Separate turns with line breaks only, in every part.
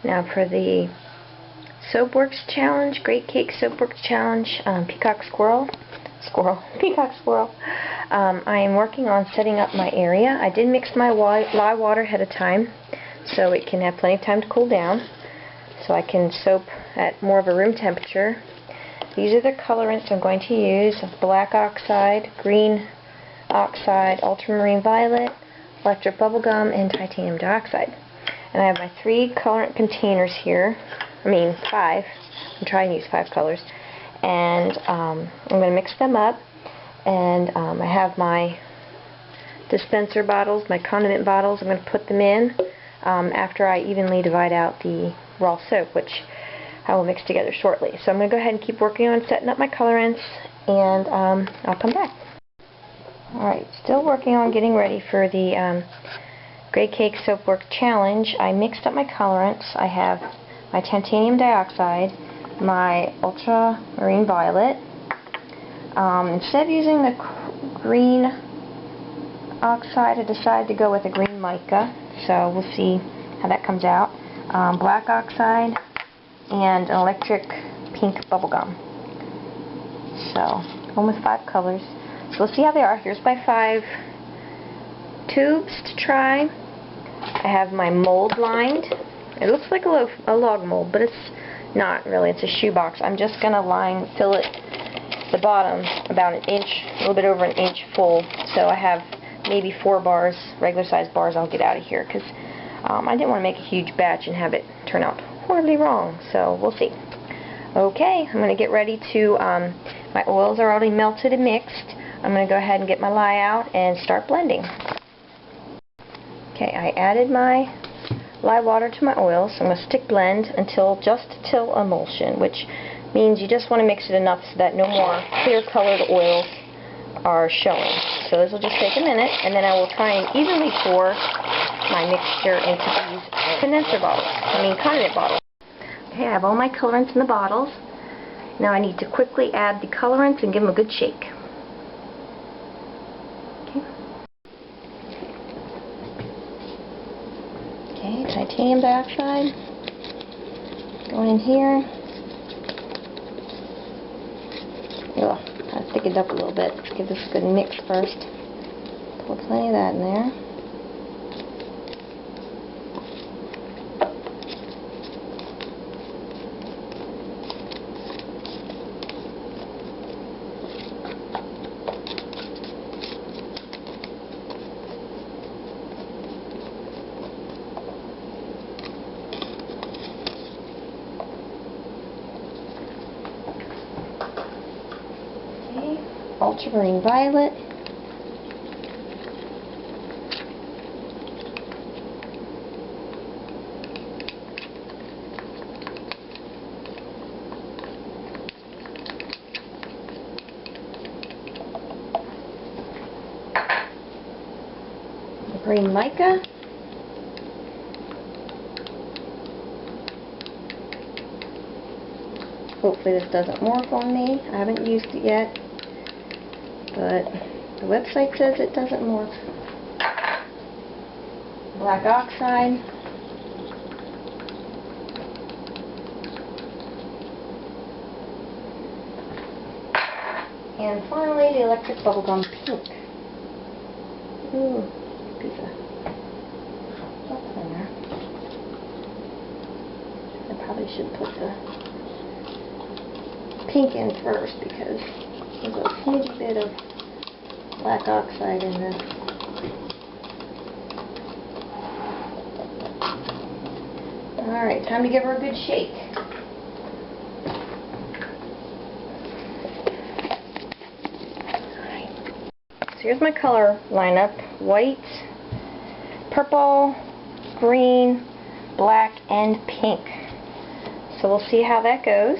Now for the Soapworks Challenge, Great Cake Soapworks Challenge, Peacock Swirl, Peacock Swirl. I am working on setting up my area. I did mix my lye water ahead of time, so it can have plenty of time to cool down, so I can soap at more of a room temperature. These are the colorants I'm going to use: black oxide, green oxide, ultramarine violet, electric bubblegum, and titanium dioxide. And I have my 3 colorant containers here. I mean 5. I'm trying to use 5 colors. And I'm going to mix them up. And I have my dispenser bottles, my condiment bottles. I'm going to put them in after I evenly divide out the raw soap, which I will mix together shortly. So I'm going to go ahead and keep working on setting up my colorants, and I'll come back. Alright, still working on getting ready for the Great Cake Soapworks Challenge. I mixed up my colorants. I have my titanium dioxide, my ultramarine violet. Instead of using the green oxide, I decided to go with a green mica, so we'll see how that comes out. Black oxide and an electric pink bubblegum. So, going with 5 colors. So we'll see how they are. Here's my 5 tubes to try. I have my mold lined. It looks like a log mold, but it's not really. It's a shoebox. I'm just going to fill it, the bottom, about an inch, a little bit over an inch full. So I have maybe 4 bars, regular size bars I'll get out of here, because I didn't want to make a huge batch and have it turn out horribly wrong. So we'll see. Okay, I'm going to get ready to, my oils are already melted and mixed. I'm going to go ahead and get my lye out and start blending. Okay, I added my lye water to my oils. So I'm going to stick blend just till emulsion, which means you just want to mix it enough so that no more clear colored oils are showing. So this will just take a minute, and then I will try and evenly pour my mixture into these condiment bottles. Okay, I have all my colorants in the bottles. Now I need to quickly add the colorants and give them a good shake. Okay, titanium dioxide going in here. Ugh, I thicken it up a little bit. Let's give this a good mix first. Put plenty of that in there. Ultramarine violet, green mica, hopefully this doesn't morph on me. I haven't used it yet, but the website says it doesn't morph. Black oxide. And finally, the electric bubblegum pink. Ooh, piece of stuff in there. I probably should put the pink in first, because there's a smidgy bit of black oxide in this. Alright, time to give her a good shake. Alright. So here's my color lineup. White, purple, green, black, and pink. So we'll see how that goes.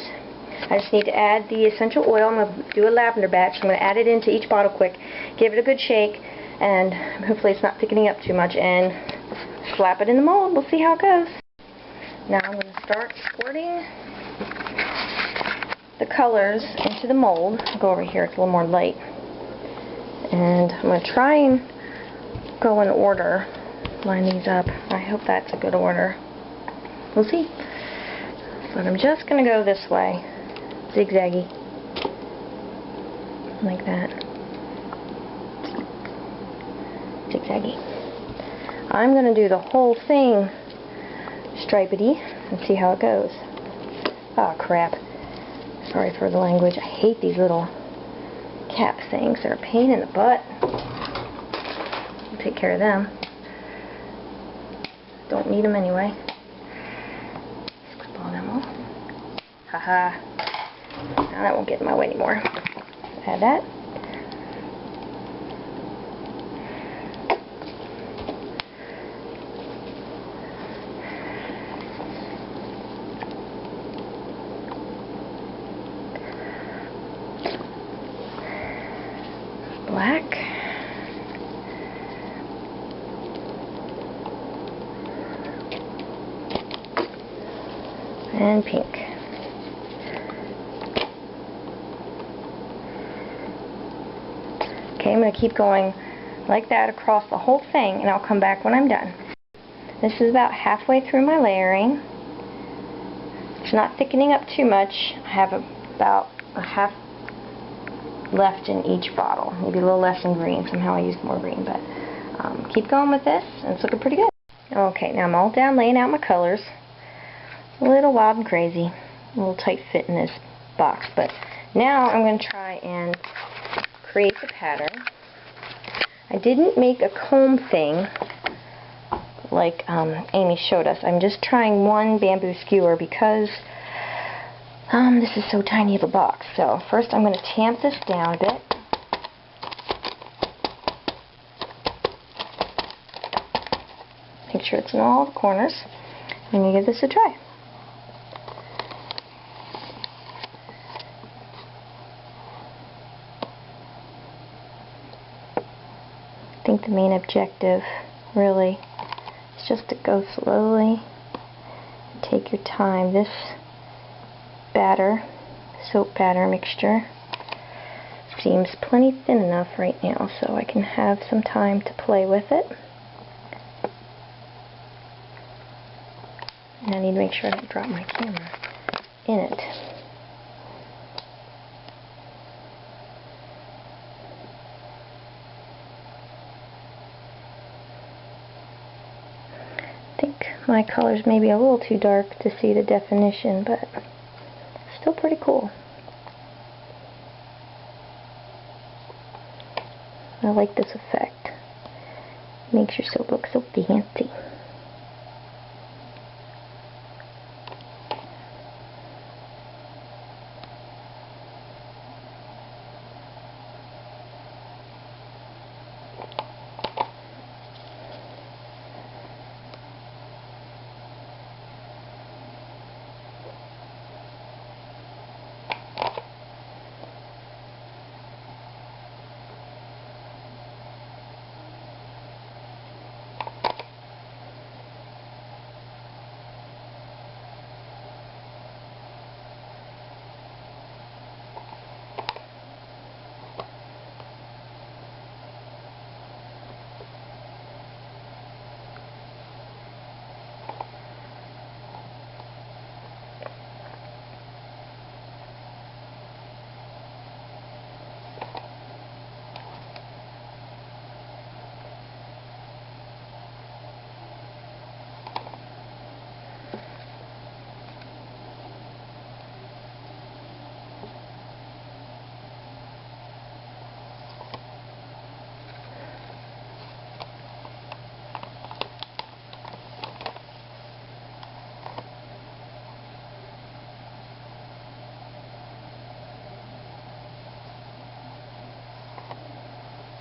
I just need to add the essential oil. I'm going to do a lavender batch. I'm going to add it into each bottle quick, give it a good shake, and hopefully it's not thickening up too much, and slap it in the mold. We'll see how it goes. Now I'm going to start squirting the colors into the mold. I'll go over here, it's a little more light. And I'm going to try and go in order, line these up. I hope that's a good order. We'll see. But I'm just going to go this way. Zigzaggy. Like that. Zigzaggy. I'm going to do the whole thing stripedy and see how it goes. Oh crap. Sorry for the language. I hate these little cap things. They're a pain in the butt. I'll take care of them. Don't need them anyway. Clip all them off. Haha. Now that won't get in my way anymore. Add that. Black. And pink. Okay, I'm going to keep going like that across the whole thing, and I'll come back when I'm done. This is about halfway through my layering. It's not thickening up too much. I have about a half left in each bottle. Maybe a little less in green. Somehow I used more green, but keep going with this, and it's looking pretty good. Okay, now I'm all down laying out my colors. A little wild and crazy. A little tight fit in this box, but now I'm going to try and create the pattern. I didn't make a comb thing like Amy showed us. I'm just trying one bamboo skewer because this is so tiny of a box. So first I'm going to tamp this down a bit. Make sure it's in all the corners. I'm going to give this a try. I think the main objective really is just to go slowly and take your time. This batter, soap batter mixture, seems plenty thin enough right now, so I can have some time to play with it. And I need to make sure I don't drop my camera in it. I think my colors may be a little too dark to see the definition, but still pretty cool. I like this effect. Makes your soap look so fancy.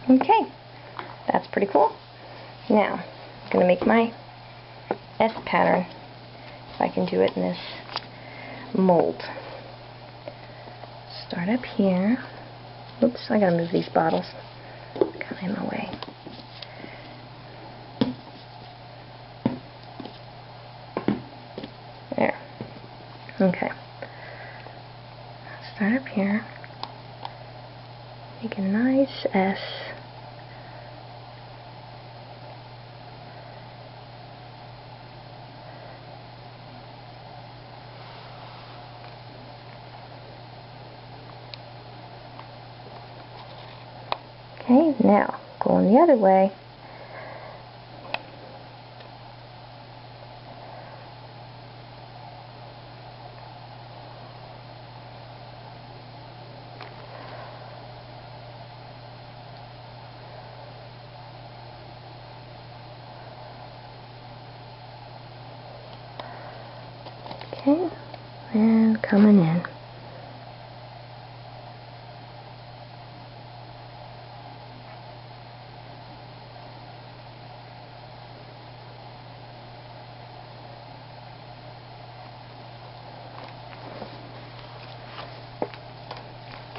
Okay, that's pretty cool. Now, I'm going to make my S pattern, if I can do it in this mold. Start up here. Oops, I gotta move these bottles. Kind of in my way. There. Okay. Start up here. Make a nice S. Okay, now going the other way. Okay, and coming in.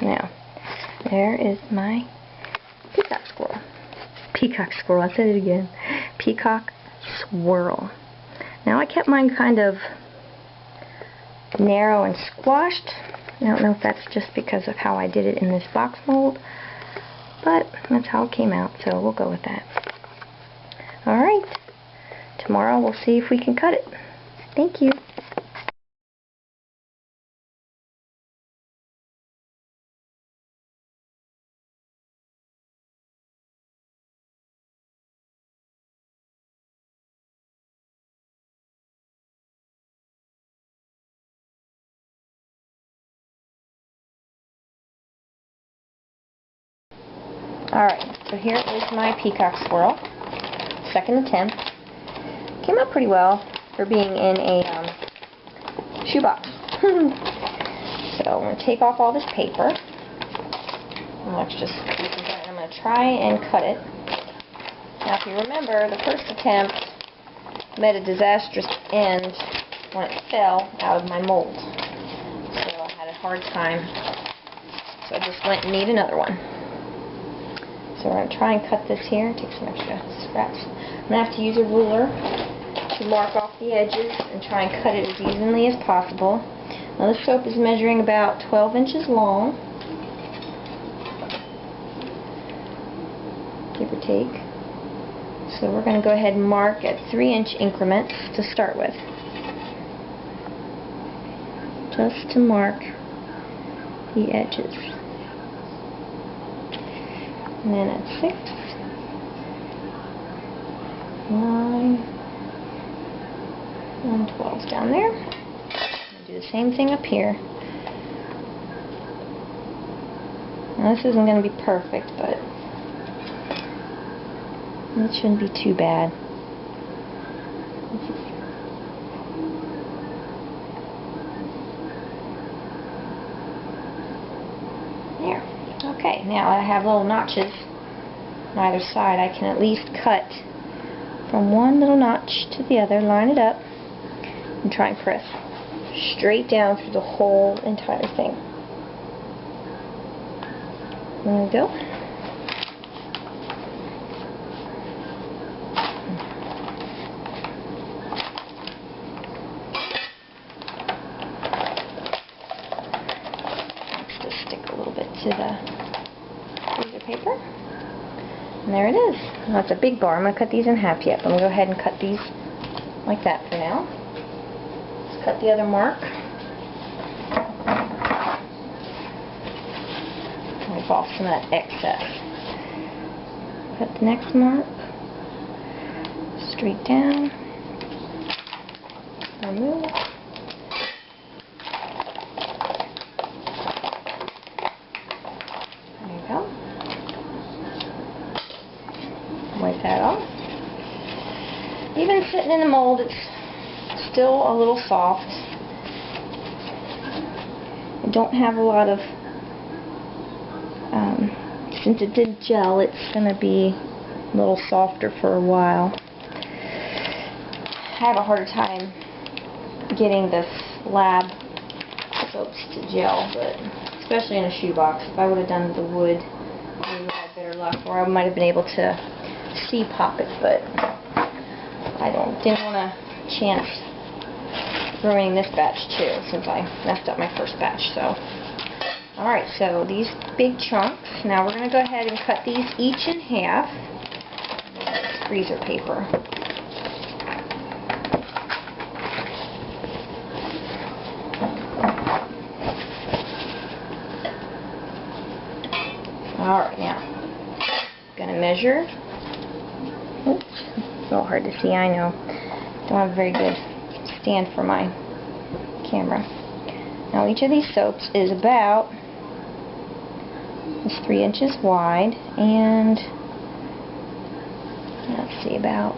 Now, there is my peacock squirrel. Peacock squirrel, I said it again. Peacock swirl. Now I kept mine kind of narrow and squashed. I don't know if that's just because of how I did it in this box mold, but that's how it came out, so we'll go with that. Alright, tomorrow we'll see if we can cut it. Thank you. Alright, so here is my peacock swirl. Second attempt. Came out pretty well for being in a shoebox. So I'm going to take off all this paper. Let's just I'm going to try and cut it. Now if you remember, the first attempt met a disastrous end when it fell out of my mold. So I had a hard time. So I just went and made another one. So we're going to try and cut this here. Take some extra scraps. I'm going to have to use a ruler to mark off the edges and try and cut it as evenly as possible. Now this soap is measuring about 12 inches long, give or take. So we're going to go ahead and mark at 3-inch increments to start with. Just to mark the edges. And then at 6, 9, and 12 down there. Do the same thing up here. Now this isn't going to be perfect, but it shouldn't be too bad. There. Okay, now I have little notches on either side. I can at least cut from one little notch to the other, line it up, and try and press straight down through the whole entire thing. There we go. Just stick a little bit to the piece of paper. And there it is. Now it's a big bar. I'm going to cut these in half yet. I'm going to go ahead and cut these like that for now. Let's cut the other mark. Wipe off some of that excess. Cut the next mark. Straight down. Remove. There you go. Wipe that off. Even sitting in the mold, it's still a little soft. I don't have a lot of, since it did gel, it's going to be a little softer for a while. I have a harder time getting this lab soaps to gel, but especially in a shoebox. If I would have done the wood, I would have had better luck, or I might have been able to see pop it, but I didn't want to chance ruining this batch too, since I messed up my first batch. So, alright, so these big chunks, now we're going to go ahead and cut these each in half. Freezer paper. Alright, now Gonna measure. Oops, it's a little hard to see, I know. Don't have a very good stand for my camera. Now each of these soaps is about 3 inches wide and let's see, about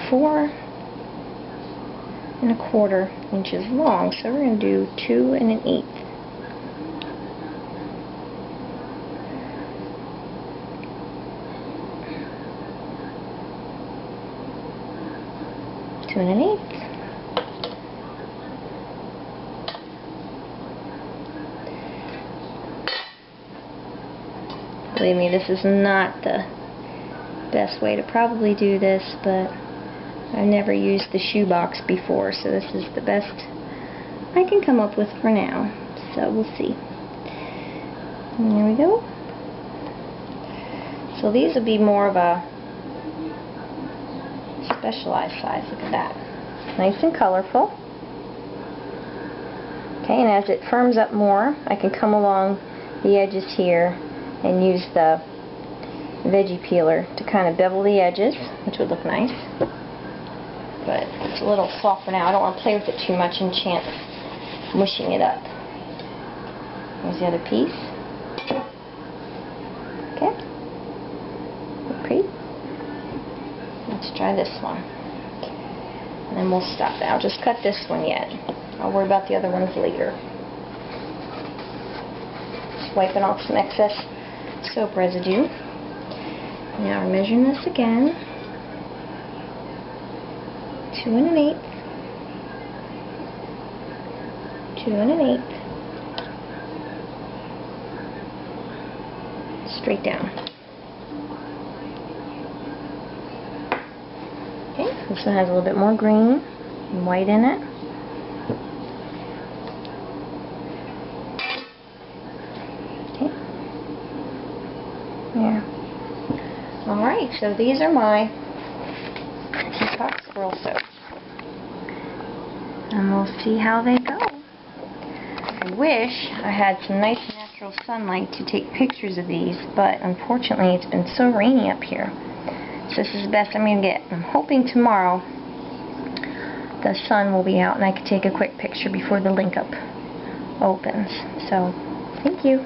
4 1/4 inches long. So we're going to do 2 1/8. Believe me, this is not the best way to probably do this, but I've never used the shoebox before, so this is the best I can come up with for now. So we'll see. And there we go. So these will be more of a specialized size. Look at that. Nice and colorful. Okay, and as it firms up more, I can come along the edges here and use the veggie peeler to kind of bevel the edges, which would look nice. But it's a little soft for now. I don't want to play with it too much and chance mushing it up. Here's the other piece. Okay. Look pretty. Let's try this one. And then we'll stop there. I'll just cut this one yet. I'll worry about the other ones later. Just wiping off some excess soap residue. Now we're measuring this again. 2 1/8. 2 1/8. Straight down. Okay, this one has a little bit more green and white in it. Okay. Yeah. Alright, so these are my Peacock Swirl soaps. And we'll see how they go. I wish I had some nice natural sunlight to take pictures of these, but unfortunately it's been so rainy up here. So this is the best I'm going to get. I'm hoping tomorrow the sun will be out and I can take a quick picture before the link up opens. So, thank you.